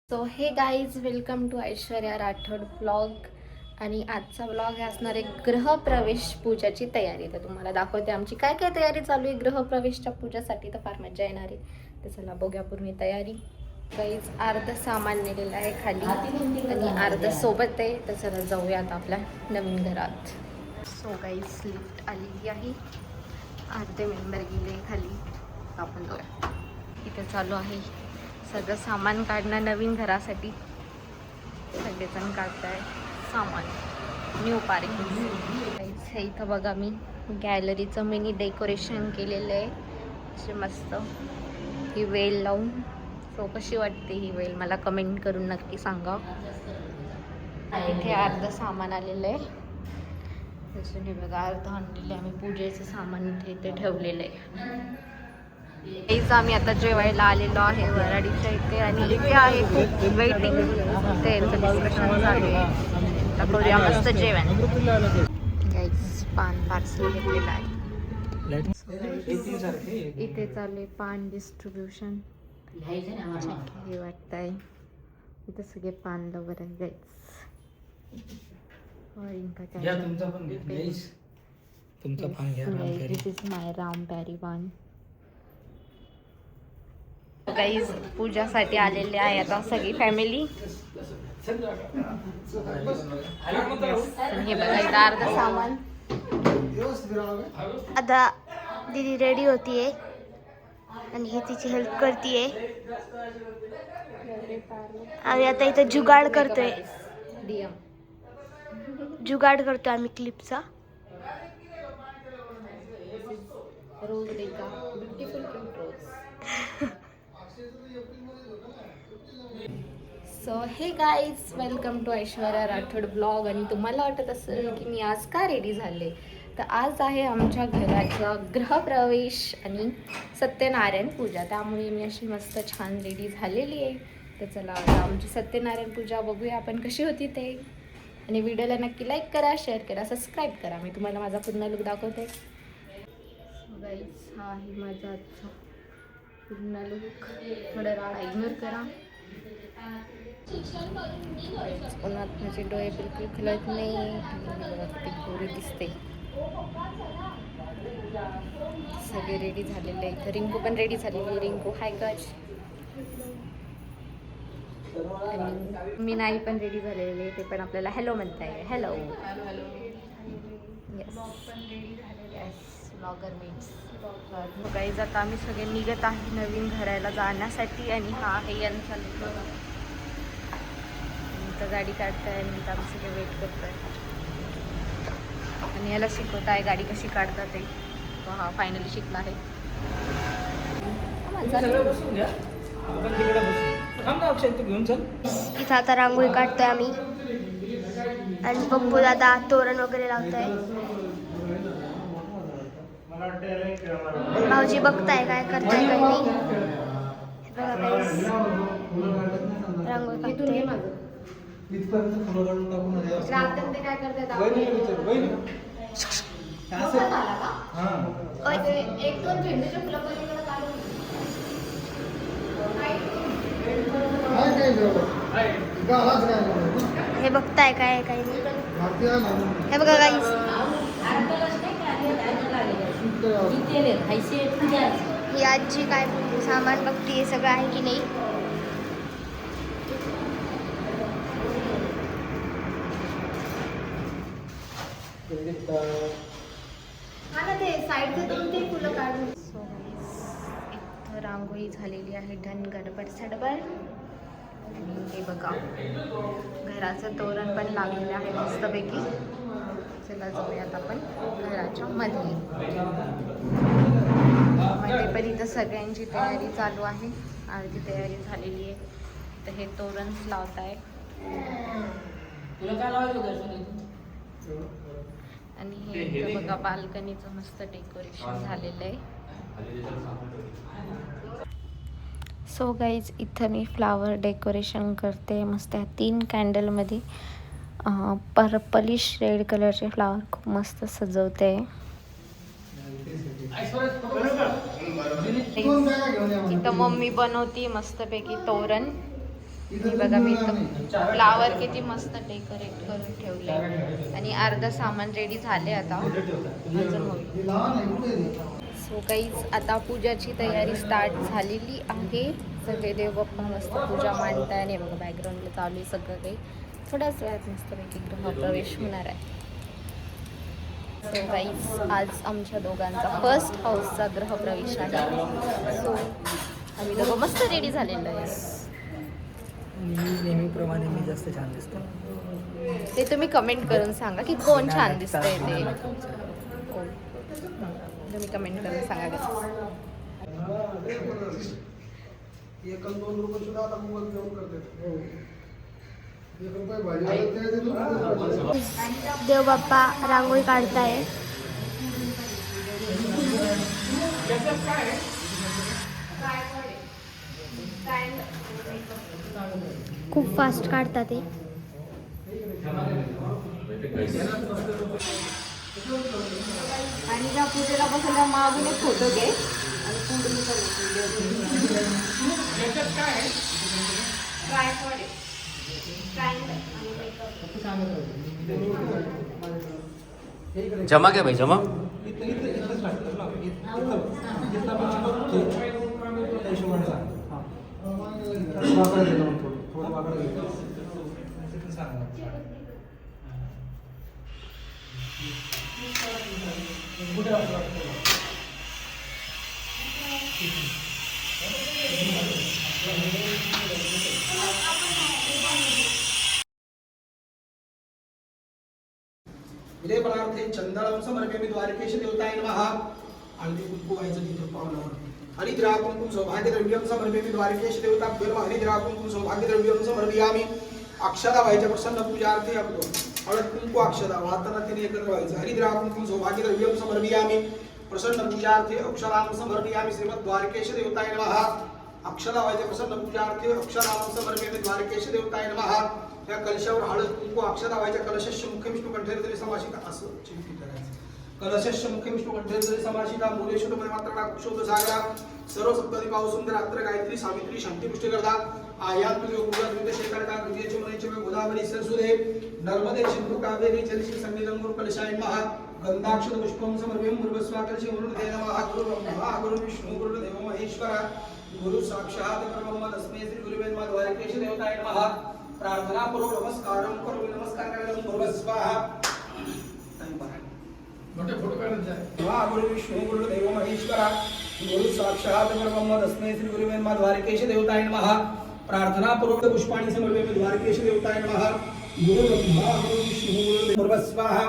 So hey guys, welcome to Aishwarya Rathod blog. आणि आजचा blog हे असणार आहे गृहप्रवेश पूजाची तयारी. तर तुम्हाला दाखवते आमची काय काय तयारी चालू आहे गृहप्रवेशच्या पूजासाठी. तर फार मजा येणार आहे. तर चला बघूया पूर्ण तयारी. गाईज, अर्ध सामान नेलेलं आहे खाली आणि अर्ध सोबत आहे. तर चला जाऊयात आपल्या नवीन घरात. सो गाईज, लिफ्ट आलेली आहे. अर्धे मेंबर गेले खाली. आपण जाऊया. इथे चालू आहे सगळं सामान काढणं नवीन घरासाठी. सगळेजण काढताय सामान. New parking. हे इथं बघा, मी गॅलरीचं मिनी डेकोरेशन केलेलं आहे असे मस्त ही वेल लावून. सो कशी वाटते ही वेल मला कमेंट करून नक्की सांगा. इथे अर्ध सामान आलेलं आहे. जसं हे बघा, अर्ध आणलेलं आहे आम्ही पूजेचं सामान. इथे ठेवलेलं आहे. इथं आम्ही आता जेवायला आलेलो आहे वराडीच्या इथे. आणि इथे आहे खूप वेटिंग. त्यांचं डिस्कशन चालू आहे. आता करूया मस्त जेवण. गाईस, पान पार्सल घेतलेलं आहे. इथे चालू आहे पान डिस्ट्रीब्युशन. हे वाटतंय इथे सगळे पान लवर आहे गाईस. दिस इज माय रामप्यारी पान. गाईज, पूजासाठी आलेले आहे आता सगळी फॅमिली. हे बघा, इथं अर्ध सामान. आता दीदी रेडी होतीये आणि हे तिची हेल्प करतीये. आणि आता इथं जुगाड करतोय. जुगाड करतोय आम्ही क्लिपचा. रोज देखा, beautiful cute rose. So hey guys, welcome to Aishwarya Rathod blog. आणि तुम्हाला वाटत असेल की मी आज का रेडी झाले, तर आज आहे आमच्या घराचा गृहप्रवेश आणि सत्यनारायण पूजा. त्यामुळे मी अशी मस्त छान रेडी झालेली आहे. तर चला आता आमची सत्यनारायण पूजा बघूया आपण कशी होती ते. आणि व्हिडिओला नक्की लाईक करा, शेअर करा, सबस्क्राईब करा. मी तुम्हाला माझा पूर्ण लुक दाखवते. गाईज, हा आहे माझा आजचा पूर्ण लुक. थोडं राडा इग्नोर करा. उन्हात माझे डोळे बिलकुल खुलत नाही. बघा किती गोरी दिसते. सगळे रेडी झालेले आहेत. रिंकू पण रेडी झालेली आहे. रिंकू हाय गज. आणि मी नाही पण रेडी झालेले. ते पण आपल्याला हॅलो म्हणताय. Hello. Yes, blogger means. Guys, आता आम्ही सगळे निघत आहे नवीन घराला जाण्यासाठी. आणि हा आहे यांचा लुक. तर गाडी काढताय आणि आम्ही सगळे वेट करतोय. आणि याला शिकवत आहे गाडी कशी काढतात ते. तो हा फायनली शिकला आहे. इथं आता रांगोळी काढतोय आम्ही. आणि पप्पू दादा तोरण वगैरे लावताय. भाऊजी बघताय काय करताय काय नाही. बघा गाईस, रांगोळी काढतोय. काय करतात एक दोन झेंडूच्या फुलापर्यंत काढून. हे बघताय काय काही नाही. हे बघा गाईस, ही आजी काय सामान बघतीये सगळं आहे की नाही. ते साईडचे दोन तीन फुलं काढून. सो इथं रांगोळी झालेली आहे डन गडबड सडबड. आणि हे बघा, घराचं तोरण पण लागलेलं आहे मस्तपैकी. चला जाऊयात आपण घराच्या मध्ये. मध्ये पण इथं सगळ्यांची तयारी चालू आहे. अर्धी तयारी झालेली आहे. तर हे तोरण लावत आहे. आणि हे इथं बघा बाल्कनीचं मस्त डेकोरेशन झालेलं आहे. सो गाईज, इथं मी फ्लावर डेकोरेशन करते मस्त. 3 कॅन्डलमध्ये पर्पलिश रेड कलरचे फ्लावर खूप मस्त सजवते. इथं मम्मी बनवती मस्तपैकी तोरण. हे बघा मी फ्लावर किती मस्त डेकोरेट करून ठेवले आणि अर्ध सामान रेडी झाले आता अजून होईल. सो काहीच आता पूजाची तयारी स्टार्ट झालेली आहे. सगळे देवबाप्पा मस्त पूजा मांडताय आणि बघा बॅकग्राऊंडला चालू आहे सगळं काही. थोड्याच वेळात मस्तपैकी गृहप्रवेश होणार आहे. सो गाईज आज आमच्या दोघांचा फर्स्ट हाऊसचा गृहप्रवेश आहे. सो आम्ही दोघं मस्त रेडी झालेलो आहे. नेहमीप्रमाणे मी जास्त छान दिसतो. ते तुम्ही कमेंट करून सांगा की कोण छान दिसतंय ते. तुम्ही कमेंट करून सांगा कसं. देवबाप्पा रांगोळी काढताय. खूप फास्ट काढतात ते. आणि त्या पूजेला बसायला मागून एक फोटो घे आणि पूर्ण जमा क्या भाई जमा विलेपनार्थे चंदनम समर्पयामि द्वारकेश देवताय नमः. हळदी कुंकू व्हायचं तिथं पावलावर. हरिद्रा कुंकुम सौभाग्यद्रव्यम समर्पयामि द्वारकेश देवताभ्यो नमः. हरिद्रा कुंकुम सौभाग्यद्रव्यम समर्पयामि. अक्षदा व्हायच्या प्रसन्न पूजार्थे आपलो. हळद कुंकू अक्षदा वाहताना तिने एकत्र व्हायचं. हरिद्रा कुंकुम सौभाग्यद्रव्यम समर्पयामि. प्रसन्न पूजार्थे अक्षराम समर्पयामि श्रीमद द्वारकेश देवताय नमः. अक्षदा व्हायच्या प्रसन्न पूजार्थे अक्षराम समर्पयामि द्वारकेश देवताय नमः. त्या कलशावर हळद कुंकू अक्षदा व्हायच्या. कलशस्य मुख्य विष्णू कंठेरतरी समासिता असं चिंतित करायचं. कलशस्य मुख्य विष्णू कंठेरतरी समासिता मूलेशोध मात्रा कुक्षोद सागरा सर्व सप्तदी पाव सुंदर अत्र गायत्री सावित्री शांती पुष्टी करता. आयात तुझे उगा द्वित शेखरता द्वितीयचे मनेचे गोदावरी सरस्वते नर्मदे सिंधू कावेरी जलशी संगीतं कलशाय महा. गंधाक्षत पुष्पम समर्पयामि मुर्गस्वाकर्षि मुरुदे नमः. गुरु ब्रह्मा गुरु विष्णु गुरु देव महेश्वरा गुरु साक्षात् परब्रह्म तस्मै श्री गुरुवे नमः. द्वारकेश देवताय नमः. प्रार्थना पूर्वक नमस्कारम करो. नमस्कार करायला मुर्ग स्वाहा. मोठे फोटो काढत जाय. गुरु विष्णू गुरु देव महेश्वरा गुरु साक्षात् परब्रह्म तस्मै श्री गुरुवे नमः. द्वारकेश देवताय नमः. प्रार्थना पूर्वक पुष्पाणि समर्पयामि द्वारकेश देवताय नमः. गुरु ब्रह्मा गुरु विष्णू गुरु देव मुर्ग स्वाहा.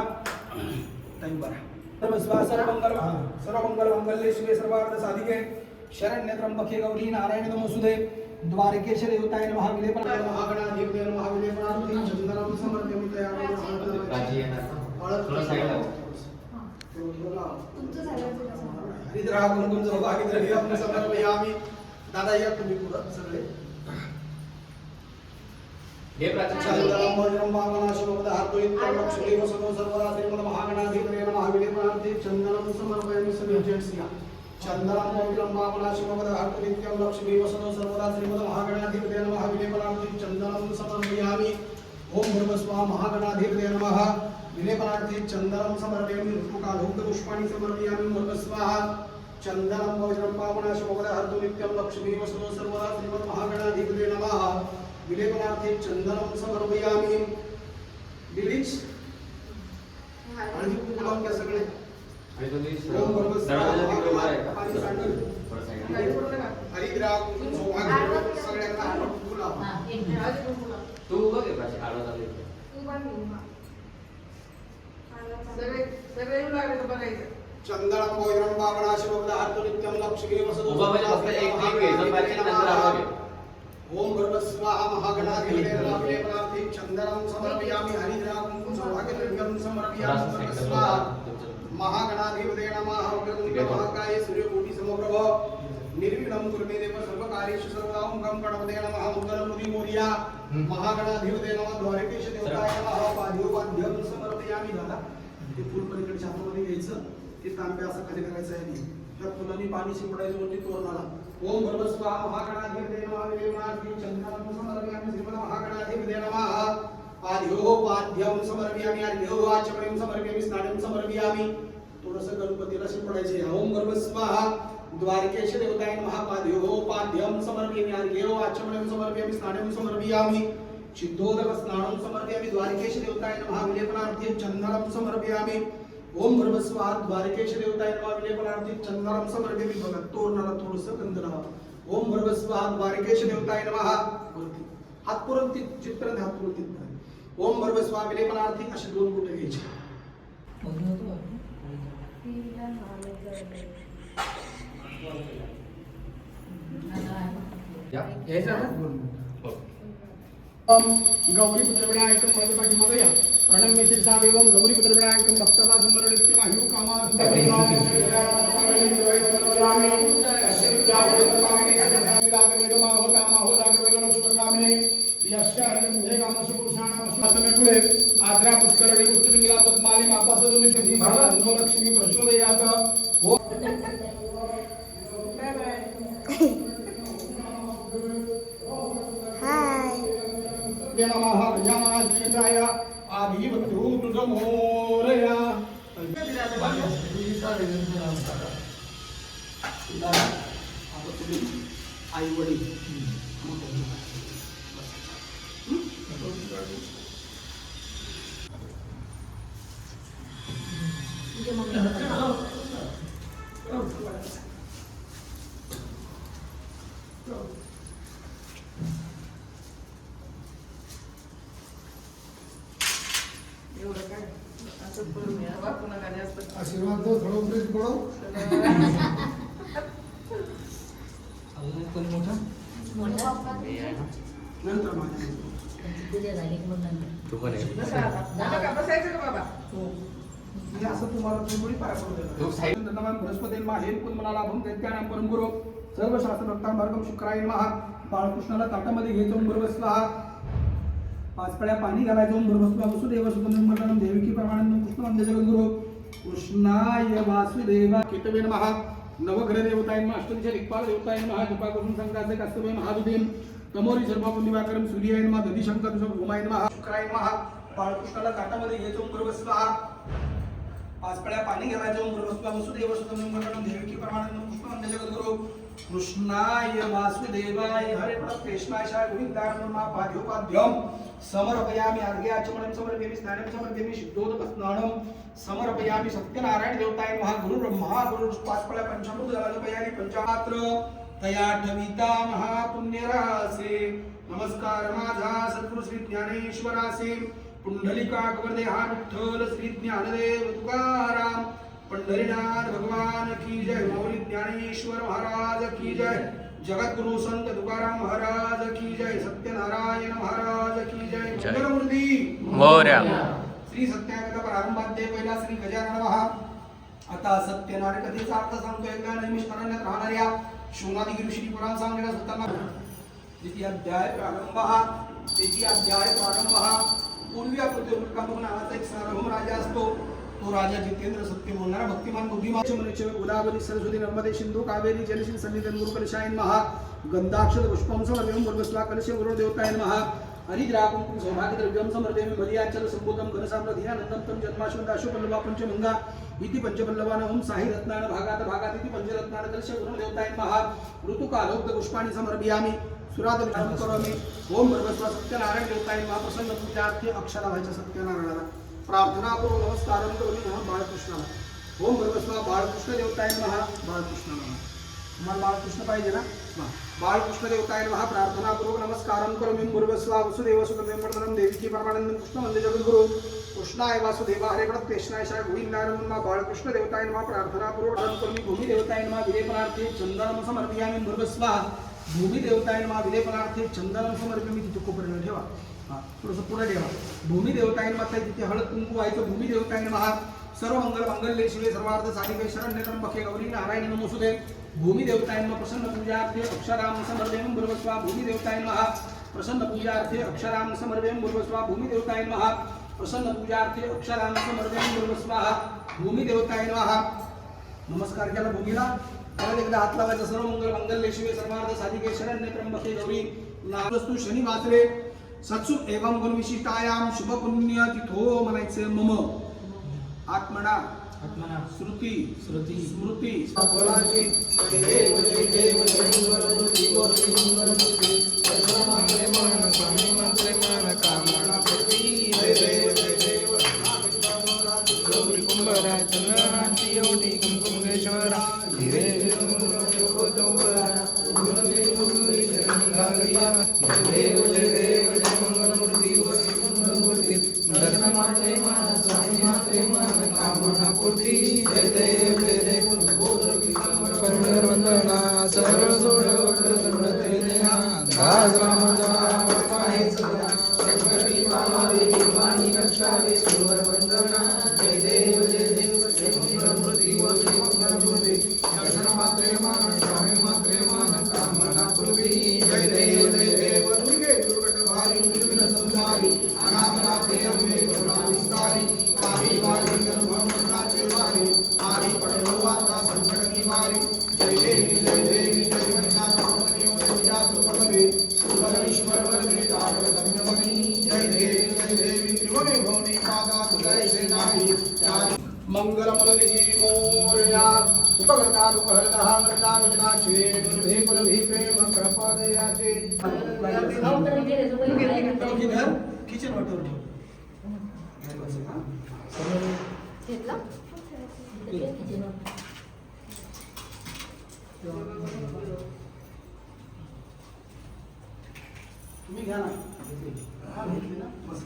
सर्वमंगल मंगल्ये शिवे सर्वार्थ साधिके शरण्य त्र्यंबके गौरी नारायण नमोस्तुते. द्वारकेश देवताय नमः. विलेपनाय महागणाधिपते नमः. विलेपनार्थे चंदनम समर्पयामि हरिद्रा कुंकुम सौभाग्यद्रव्यम समर्पयामि. दादा या तुम्ही पुढं सगळे. हे प्राचीन चंदनम वज्रम वामनाशोमद हातोइत्यं लक्ष्मी वसतो सर्वदा श्रीमद महागणाधिपते नमः. विलेपनार्थे चंदनम समर्पयामि. सभी जेंट्स या चंदनम वज्रम वामनाशोमद हातोइत्यं लक्ष्मी वसतो सर्वदा श्रीमद महागणाधिपते नमः. विलेपनार्थे चंदनम समर्पयामि. ओम भूर्भुवस्सुवः महागणाधिपते नमः. विलेपनार्थे चंदनम समर्पयामि. ऋतुकालोक्त पुष्पाणि समर्पयामि. भूर्भुवस्सुवः चंदनम वज्रम वामनाशोमद हातोइत्यं लक्ष्मी वसतो सर्वदा श्रीमद महागणाधिपते नमः. विलेपनार्थे चंदनम समर्पयामि. बिलीच आणि कुंकू लावून घ्या सगळे. ओम भूर्भुवस्सुवः हरिद्रा कुंकुम सौभाग्यद्रव्यम सगळ्यांना कुंकू लावा. तू बघ हे प्राचीन आडवा चालू आहे. चंदनम वज्रम वामनाशोमद हातोइत्यं लक्ष्मी वसतो उभा म्हणजे फक्त एक घ्यायचं प्राचीन नंतर आडवा घे. ओम भूर्भुवस्सुवः महागणाधिपते नमः. विलेपनार्थे चंदनम समर्पयामि. हरिद्रा कुंकुम सौभाग्यद्रव्यम समर्पयामि. भूर्भुवस्सुवः महागणाधिपते नमः. महाकाय सूर्यकोटि समप्रभ निर्विघ्नं कुरु मे देव सर्वकार्येषु सर्वदा. ओम गं गणपतये नमः. मंगलमूर्ति मोरया महागणाधिपते नमः. द्वारकेश देवताय नमः. पाद्योपाद्यं समर्पयामि. दादा ते फुल पलीकडच्या हातामध्ये घ्यायचं. ते तांबे असं खाली करायचं आहे नाही. त्या फुलांनी पाणी शिंपडायचं वरती तोरणाला. ओम भूर्भुवस्सुवः महागणाधिपते नमः. विलेपनार्थे चंदनम समर्पयामि. पाद्यो पाद्यम समर्पयामि अर्घ्यो आचमनीं समर्पयामि स्नानं समर्पयामि थोडंसं गणपतीला असे पडायचे ओम भर्गव स्वाहा द्वारकेश देवताय नमः पाद्यो पाद्यम समर्पयामि अर्घ्यो आचमनीं समर्पयामि स्नानं समर्पयामि सिद्धोदक स्नानं समर्पयामि द्वारकेश देवताय नमः विलेपनार्थे चंदनं समर्पयामि ओम भर्गव स्वाहा द्वारकेश देवताय नमः विलेपनार्थे चंदनं समर्पयामि बघा तोरणाला थोडंसं गंध लावा ओम भर्गव स्वाहा द्वारकेश देवताय नमः हात पुरून चित्र हात पुरून ओम भर्गव स्वाहा विलेपनार्थे असे दोन गुटे घ्यायचे गौरी पुत्रविनायकं माझ्या पाठीमागे या प्रणम्य शिरसा एवं गौरी पुत्रविनायकं भक्ताला समर्पित माहिव कामा आद्रा पुष्करणी पुष्करिंगला पद्माली मापासदुनी तिथी भारत लक्ष्मी प्रचोदयात हो हाय नमः गजाननाय आदिवतु तुझमोरया आई वडील आशीर्वाद दो थोडं उपदेश पडो नंतर तू पण आहे म्हणजे असं तुम्हाला थोडी पाया पडू देणार बृहस्पती हेम कुंदमलाभम दैत्यानां परम गुरु सर्व शास्त्र भक्तां भार्गव शुक्राय नमः बाळकृष्णाला ताटामध्ये घ्यायचं बरोबर स्वाहा 5 पळ्या पाणी घालायचं बरोबर स्वाहा वसुदेव सुतंत्रम देवकी प्रमाणं कृष्ण वंदे जगद्गुरु कृष्णाय वासुदेवा केतवे नमः नवग्रह देवताय नमः अष्टदिशा दिक्पाल देवताय नमः कृपाकुसुम संकासे कस्तवे महादुदेन तमोरी सर्वापं दिवाकरं सूर्याय नमः दधिशंकर भूमाय नमः शुक्राय नमः बाळकृष्णाला ताटामध्ये घ्यायचं बरोबर स्वाहा 5 पळ्या पाणी घालायचं बरोबर स्वाहा वसुदेव सुतंत्रम देवकी प्रमाणं कृष्ण वंदे जगद्गुरु कृष्णाय वासुदेवाय हरे कृष्णाय गोविंदाय नमः पाद्योपाद्यम समर्पयामि अर्घ्य आचमनं समर्पयामि स्नानं समर्पयामि शुद्धोदक स्नानं समर्पयामि सत्यनारायण देवताय नमः गुरु ब्रह्मा गुरु 5 पळ्या पंचामृत समर्पयामि पंचमात्र तया ठविता महापुण्यरासे नमस्कार माझा सद्गुरु श्री ज्ञानेश्वरासे पुंडलिका गवर्देहा विठ्ठल श्री ज्ञानदेव तुकाराम पंढरीनाथ भगवान की जय मौली ज्ञानेश्वर महाराज की जय जगद्गुरु संत तुकाराम महाराज की जय सत्यनारायण महाराज की जय मंगलमूर्ती मोरया श्री सत्यागत प्रारंभाध्ये पहिला श्री गजानन महा आता सत्यनारायण कथेचा अर्थ सांगतो एकदा नेहमी स्मरणात राहणाऱ्या शिवनादी ऋषी पुराण सांगण्यास होताना द्वितीय अध्याय प्रारंभ पूर्वी आपण नावाचा एक सार्वभौम राजा असतो तो राजा जितेंद्र सत्य बोलणारा भक्तिमान बुद्धिमान मनुष्य गोदावरी सरस्वती नर्मदे सिंधू कावेरी जलशील सन्निधन गुरु कलशायन महा गंधाक्षर पुष्पम समर्पयामि वर्गस्वा कलश गुरु देवताय नमः हरिद्राकुं सौभाग्य द्रव्यम समर्पयामि मलियाचल संबोधम घनसाम्र धियानंदम तम जन्माश्वदाशु पल्लवा पंचमंगा इति पंचपल्लवान ओम साहि रत्नान भागात इति पंचरत्नान कलश गुरु देवताय नमः ऋतुकालोक्त पुष्पाणि समर्पयामि सुराद विचार करोमि ओम वर्गस्वा सत्यनारायण देवताय नमः प्रसन्न पूजार्थे अक्षरा व्हायच्या सत्यनारायणाला प्रार्थना करू नमस्कारम करोमि नमः बाळकृष्णाला ओम भगवस्वा बाळकृष्ण देवताय नमः बाळकृष्णाला तुम्हाला बाळकृष्ण पाहिजे ना बाळकृष्ण देवताय नमः प्रार्थना करू नमस्कारम करोमि भगवस्वा वसुदेव सुतंत्रम देवकी परमानंद कृष्ण वंदे जगद्गुरु कृष्णाय वासुदेवा हरे कृष्णाय शाय गोविंदाय नमः बाळकृष्ण देवताय नमः प्रार्थना करू करोमि भूमि देवताय नमः विलेपनार्थे चंदनम समर्पयामि भगवस्वा भूमि देवताय नमः विलेपनार्थे चंदनम समर्पयामि तिथे कोपऱ्याला ठेवा थोडंसं पुढे ठेवा भूमी देवताय नमः तिथे हळद कुंकू व्हायचं भूमी देवताय नमः सर्व मंगल मंगल्ये शिवे सर्वार्थ साधिके शरण्य त्र्यंबके गौरी नारायणी नमोस्तुते भूमी देवताय नमः प्रसन्न पूजार्थे अक्षराम समर्पयामि भगवस्वा भूमि देवताय नमः प्रसन्न पूजार्थे अक्षराम समर्पयामि भगवस्वा भूमि देवताय नमः प्रसन्न पूजार्थे अक्षराम समर्पयामि भगवस्वा भूमि देवताय नमः नमस्कार केला भूमीला परत एकदा हात लावायचा सर्व मंगल मंगल्ये शिवे सर्वार्थ साधिके शरण्य त्र्यंबके गौरी नारस्तु शनी वासरे सत्सु एवं गुण विशिष्टायाम शुभ पुण्य तिथो म्हणायचं मम आत्मना श्रुती स्मृती बोलाचे जय देव जय देव जय गुरुदेव गुरुदेव मंत्रे मन स्वामी मंत्रे मन कामना पूर्ती जय देव जय देव गौरी कुंभराजनाची योटी कुंकुमेश्वरा धीरे देव जय देव जय मंगलमूर्ती मंगलमूर्ती दर्शनाचे मन स्वामी मात्रे मन कामना पूर्ती जय देव जय देव वंदना सरळ सोड वक्रतुंड तेनेहा दास राम पाहे सदा संकटी पावावे वाणी रक्षावे सुवर वंदना जय देव जय देव जय मंगलमूर्ती जय मंगलमूर्ती दर्शन मात्रे मन स्वामी मात्रे मन कामना पूर्ती जय देव जय देव दुर्गे दुर्गट भारी निर्विघ्न संहारी अनामनाथे अंबे करुणा विस्तारी पाही वारी गर्भमंत्राचे वारी आरी पडलो आता संकट निवारी जय देवी जय देवी जय महिषासुरमर्दिनी महिषासुरमर्दिनी सुरगणेश्वर वरदे तारक धन्यमणि जय देवी जय देवी त्रिभुवने भुवने पादा तुझे सेनाही मंगलमूर्ती मोरया उपकर्ता दुःखहर्ता वरदा विनाशे दुर्भे पुरभि प्रेम कृपादयाचे किचन वाटर घेतला तुम्ही घ्या ना हा घेतली ना बस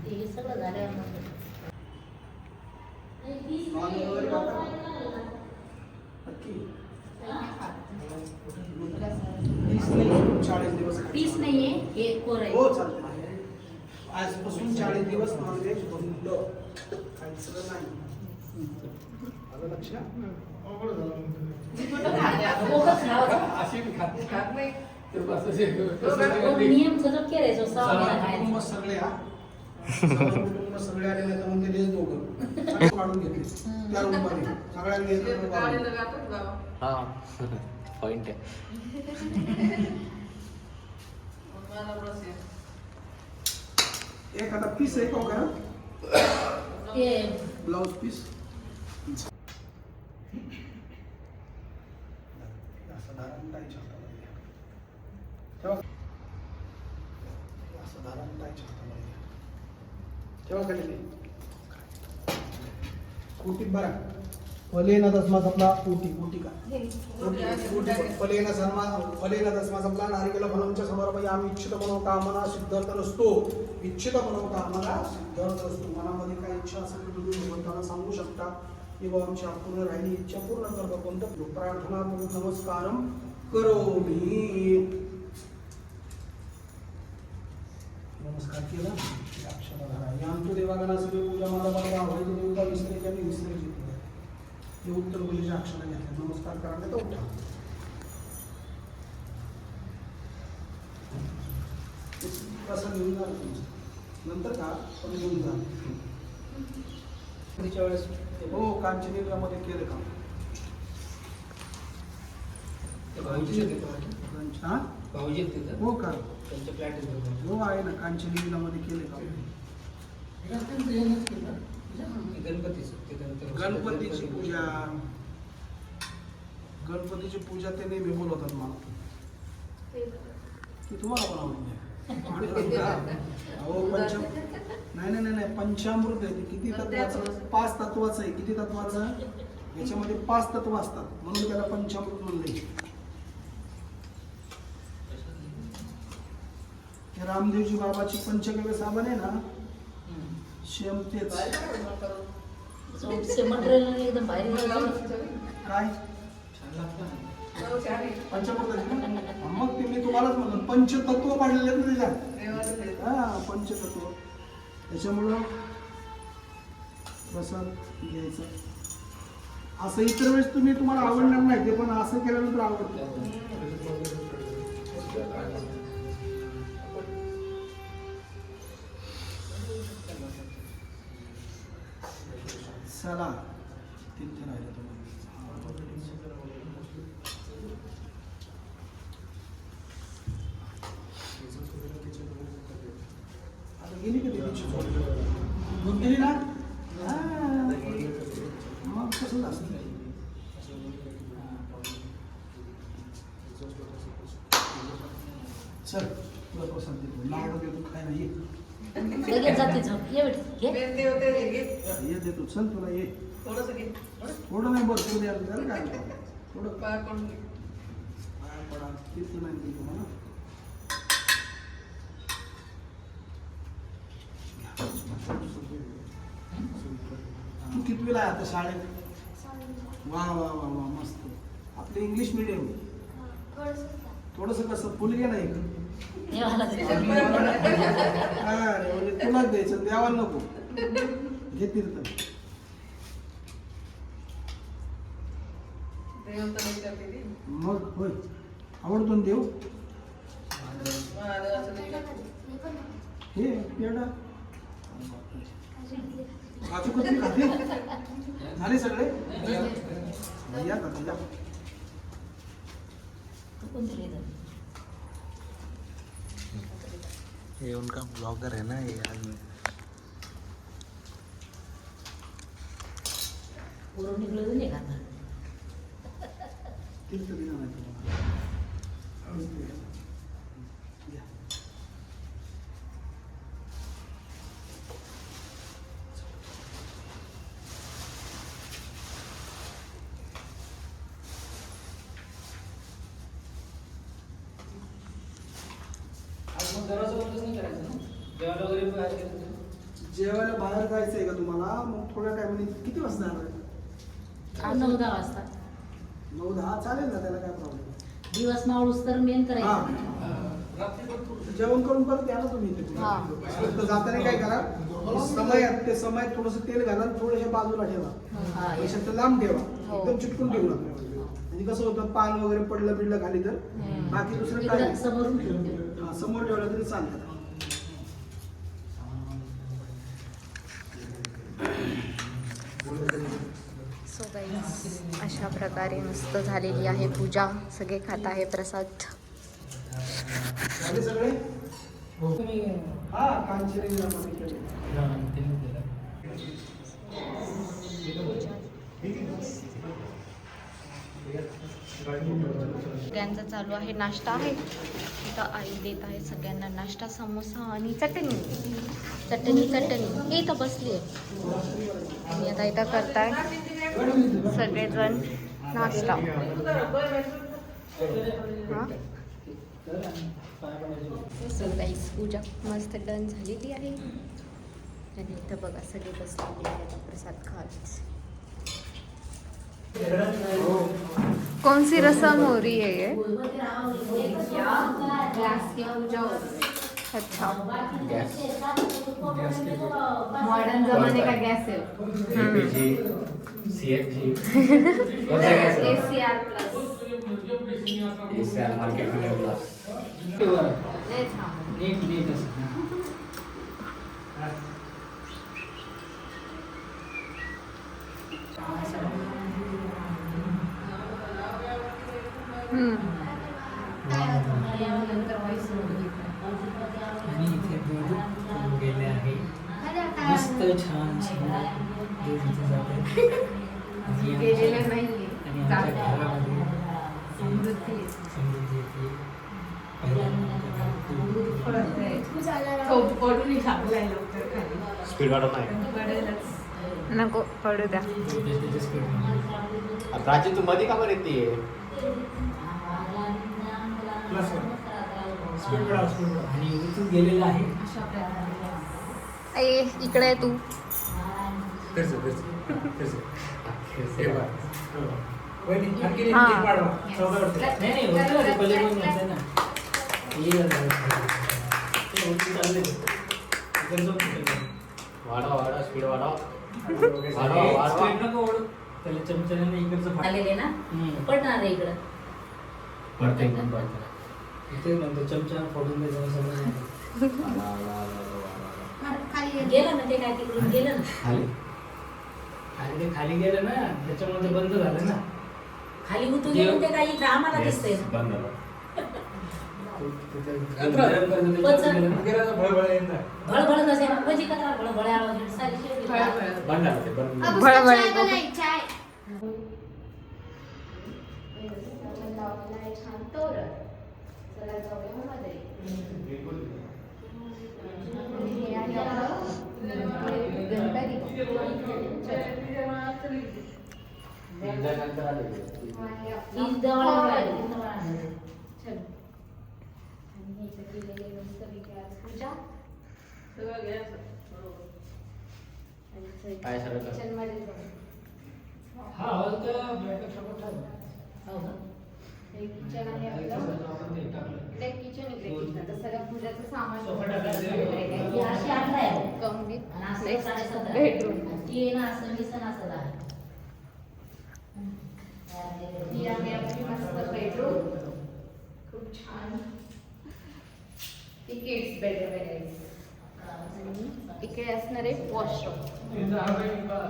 हे सगळं झालं पीस नाहीये हे कोर आहे. हो चालतंय आजपासून 40 दिवस नॉनव्हेज बंद काहीच नाही आलं लक्षात नियम सगळं केलाय कुटुंब सगळे कुटुंब सगळे आले नाही तर मग ते लेच दोघं काढून घेतले त्या रूम मध्ये सगळ्यांनी हा पॉइंट आहे एखादा पीस आहे का करा ब्लाउज पीस साधारण टाईच हातामध्ये ठेवा साधारण टाईच हातामध्ये ठेवा खाली कुटीत बरा फलेन दसमा जपला कोटी का फलेन दसमा जपला नारिकेला फलमच्या समोर आम्ही इच्छित म्हणून कामना सिद्धार्थ नसतो इच्छित म्हणून कामना सिद्धार्थ नसतो मनामध्ये काही इच्छा असेल तर तुम्ही भगवंताला सांगू शकता की बाबा आमची अपूर्ण राहिली इच्छा पूर्ण कर भगवंत प्रार्थना नमस्कारम करोमी नमस्कार केला अक्षरा यांतो देवागणा सगळे पूजा मला बघा व्हायची देवता विसरायची आणि विसरायची हे उत्तर बोलीचे अक्षर घेतले नमस्कार करायला तर उठा कसं घेऊन जाल नंतर का पण घेऊन जा त्याच्या वेळेस हो कांचनीमध्ये केलं का हो का हो आहे ना कांचनीमध्ये केले का गणपतीची पूजा ते नेहमी बोलवतात मला ती तुम्हाला पण आवडत नाही पंचामृत आहे किती तत्वाचं 5 तत्वाचं आहे किती तत्वाचं याच्यामध्ये 5 तत्व असतात म्हणून त्याला पंचामृत म्हणले रामदेवजी बाबाची पंचगव्य साबण आहे ना शेम तेच एकदम काय पंचमृत मग ते मी तुम्हालाच म्हणतो पंचतत्व पाडलेले आहेत ना त्याच्यात हा पंचतत्व त्याच्यामुळं प्रसाद घ्यायचा असं इतर वेळेस तुम्ही तुम्हाला आवडणार नाही ते पण असं केल्यानंतर आवडतं चला 3 राहिले तुम्हाला दूध केली ना मग कसं असतं चल तुला प्रसाद देतो लाडू देतो खायला ये लगेच जाते झोप ये बेटा ये देतो चल तुला ये थोडं नाही भरपूर द्यायला जरा काय थोडं पाया पडा किती नाही देतो मला तू कितवीला आहे आता शाळेत वा वा वा वा मस्त आपलं इंग्लिश मिडियम थोडंसं कसं फुल गेलं एक देवाला दे. म्हणजे तुलाच द्यायचं द्यावाला नको घे तीर्थ मग होय आवडतो ना देव हे पेढा काजू कतली खाते झाले सगळे या का तुझ्या कोण दिले इथं? ये उनका ब्लॉगर है ना ये आदमी पोरं निघलं नाही का आता? तीर्थ दिला नाही तुम्हाला या. जेवायला बाहेर जायचंय का तुम्हाला मग थोड्या टायमाने किती वाजता येणार आहे? 9-10 वाजता 9-10 चालेल ना त्याला काय प्रॉब्लेम दिवस मावळूस तर मेन करायचं जेवण करून परत या ना तुम्ही इथे हा. फक्त जाताना काय करा समयात ते समयात थोडंसं तेल घाला आणि थोडं हे बाजूला ठेवा हा, ये. पैशाचं लांब ठेवा हो. एकदम चिटकून ठेवू नका म्हणजे कसं होतं पान वगैरे पडलं बिडलं खाली तर बाकी दुसरं काय इकडं नाही. समोरून ठेवून देऊ. हा, समोर ठेवलं तरी चालतं सो गाईज अशा प्रकारे मस्त झालेली आहे पूजा सगळे खात आहे प्रसाद झाले सगळे हा कांचन सगळ्यांचा चालू आहे नाश्ता आहे इथं आई देत आहे सगळ्यांना नाश्ता समोसा आणि चटणी इथं बसली आहे आणि आता इथं करताय सगळेजण नाश्ता हा सो गाईस पूजा मस्त डन झालेली आहे आणि इथं बघा सगळे बसलेले आहेत प्रसाद खात कौन सी रसम हो रही है ये गैस की पूजा हो रही है अच्छा मॉडर्न जमाने का गैस है CFG ACR प्लस मार्केट में प्लस आणि इथे दूध गेले आहे मस्त छान छान दूध इथे जाते आणि गेलेलं नाहीये आणि आमच्या घरामध्ये समृद्धी समृद्धी येते पहिल्यांदा दूध स्पीड वाढत नाही नको पडू द्या त्याचे स्पीड प्राची तू मध्ये का बरं येते आणि इथून गेलेलं आहे ए इकडे आहे तू नाही नाही होतं ना, पहिले पण होतं ना. हे झालं. ते होतं चाललंय. इकडचं पण होतं. वाढव स्पीड वाढव अरे, स्पीड नको ओढू. त्याला चमच्याने इकडचं फाट. आलेले ना पडणार आहे इकडं पडते इथे म्हणतो चमचा फोडून द्यायचं सगळं. गेलं ना ते काय तिकडून गेलं ना खाली आणि ते खाली गेलं ना त्याच्यामुळे ते बंद झालं ना. खाली उतरून गेलं ते काही इकडं आम्हाला दिसतंय बंद झालं भळभळ नसे म्हणजे करा भळभळ आवाज सारी शेवटी बंद आहे ते, बंद. अब बड़ा उसको बड़ा चाय है। बनाई चाय छान तोरण. चला जाऊया मग मध्ये. हे आहे आपलं गणपती. नंतर आले. आहे ही आपलं जवळ हॉल. आहे. चल. आणि हे इथं केलेली मस्त वेगळी आज पूजा. आणि इथं काय सगळं कर? किचनमध्ये जाऊ. हा हॉल तर बॅकअप सपोर्ट आहे. हो का? हे किचन आहे आपलं. आपण ते टाकलं. इकडे किचन इकडे किचन. आता सगळं पूजाचं सामान सोफा टाकायचं. ही अशी आठ आहे. कम विथ आणि असं नेक्स्ट 7.5 बेडरूम. ती आहे ना असं वीस आणि असं 10. ही आहे आपली मस्त बेडरूम. खूप छान. ही किड्स बेडरूम आहे guys. आणि इकडे असणार आहे वॉशरूम. इथं हा बेड बा-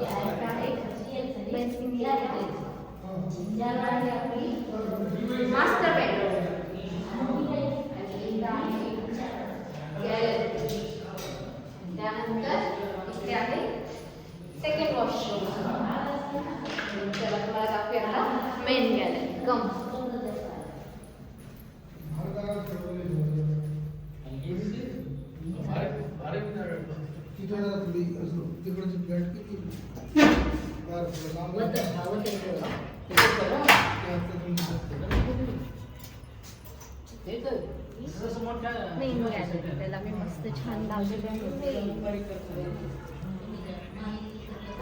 बेसिन आहे. आणि आपली मास्टर बेडरूम. आणि इथं आहे गॅलरी. त्यानंतर इकडे आहे सेकंड वॉशरूम. चला तुम्हाला दाखवूया आता मेन गॅलरी. कम. आणि हे किती? भारी बी नाही वाटत. ते तर जसं मोठं- मेन गॅलरी त्याला मी मस्त छान लावलेलं आहे.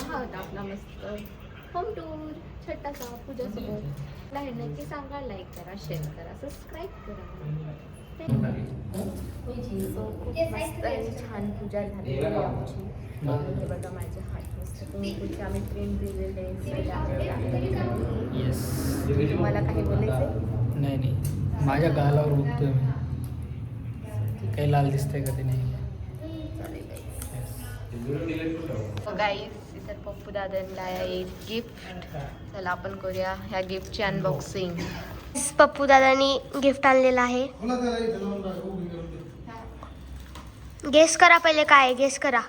हा होता आपला मस्त होम टूर छोटासा पूजासोबत. नक्की सांगा, लाईक करा, शेअर करा, सबस्क्राईब करा. खूप मस्त आणि छान पूजा झालेली आहे आमची. हे बघा माझे हात मस्त कुंकुचे आम्ही प्रिंट दिलेले येस. तुम्हाला काही बोलायचं? नाही नाही माझ्या गालावर उगतोय मी. काही लाल दिसतंय का ते नाही. गाईस इतर पप्पू दादांना एक गिफ्ट. चला आपण करूया ह्या गिफ्टची अनबॉक्सिंग. पप्पू दादानी गिफ्ट आणलेलं आहे. गेस करा पहिले काय आहे, गेस करा.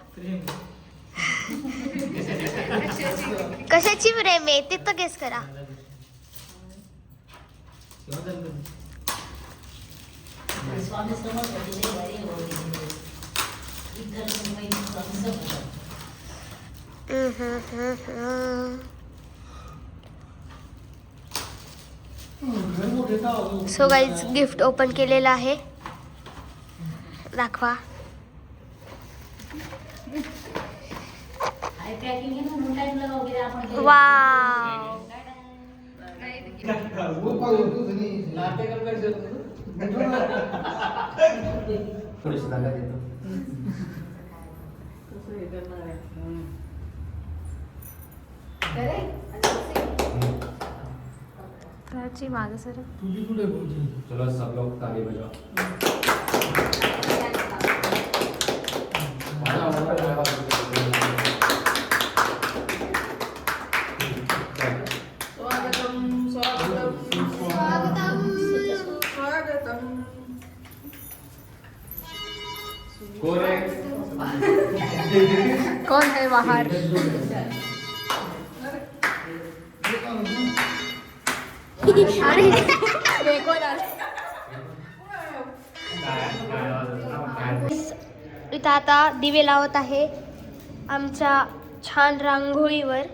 कशाची फ्रेम आहे ते तर गेस करा. स्वामी समर्थ होते लय भारी होते. इतर Mumbai Swami Samarth. So guys gift open केलेलं आहे. दाखवा. हाय पॅकिंग आहे म्हणून टाइम वगैरे आपण केलं. वाव. थोडीशी जागा देतो. माझं सर तुझी कुठे भाऊजी? चलो सब लोग ताली बजाओ. कौन है बाहर? इथं आता दिवे लावत आहे आमच्या छान रांगोळीवर.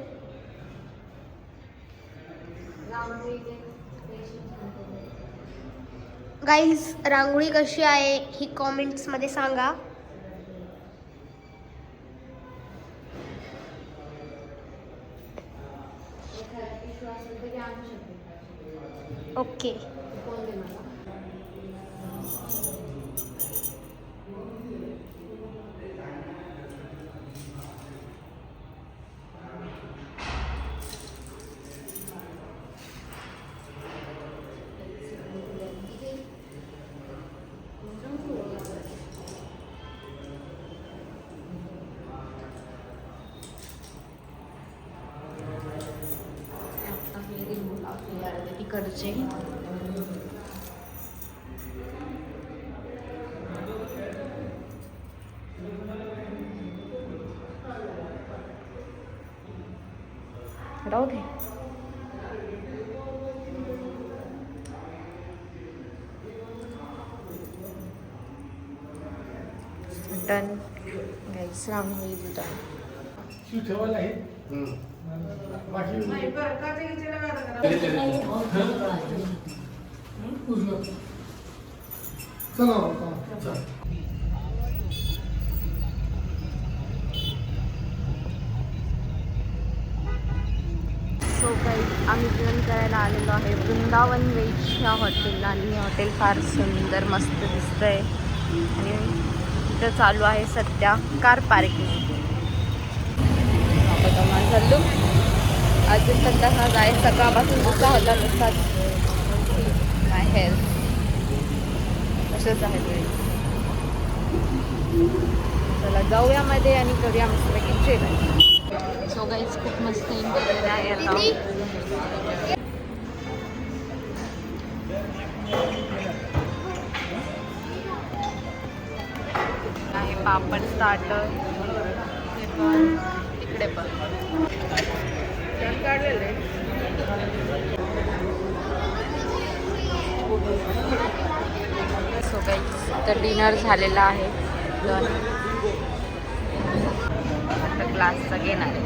गाईज रांगोळी कशी आहे ही कॉमेंट्स मध्ये सांगा. ओके. तिकडचे मटन गाईस रांगोळी डन. सो काही आम्ही जेवण करायला आलेलो आहे वृंदावन वेज ह्या हॉटेलला आणि हे हॉटेल फार सुंदर मस्त दिसतंय आणि इथं चालू आहे सध्या कार पार्किंग. चाललो अजून सध्या हा जाय सकाळपासून दुसरा होता नुसताच बाहेर तसंच आहे ते. चला जाऊया मध्ये आणि करूया मस्तपैकी जेवण. सो गाईज खूप मस्त इंटेरियर आहे आता. आहे पापड स्टार्टर हे पण तिकडे पण सो गाईज तर डिनर झालेला आहे. आता ग्लासचा घेणार आहे.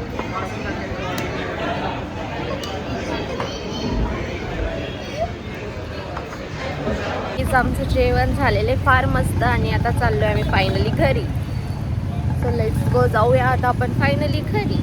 आमचं जेवण झालेले फार मस्त आणि आता चाललोय आम्ही फायनली घरी. सो लेट्स गो जाऊया आता आपण फायनली घरी.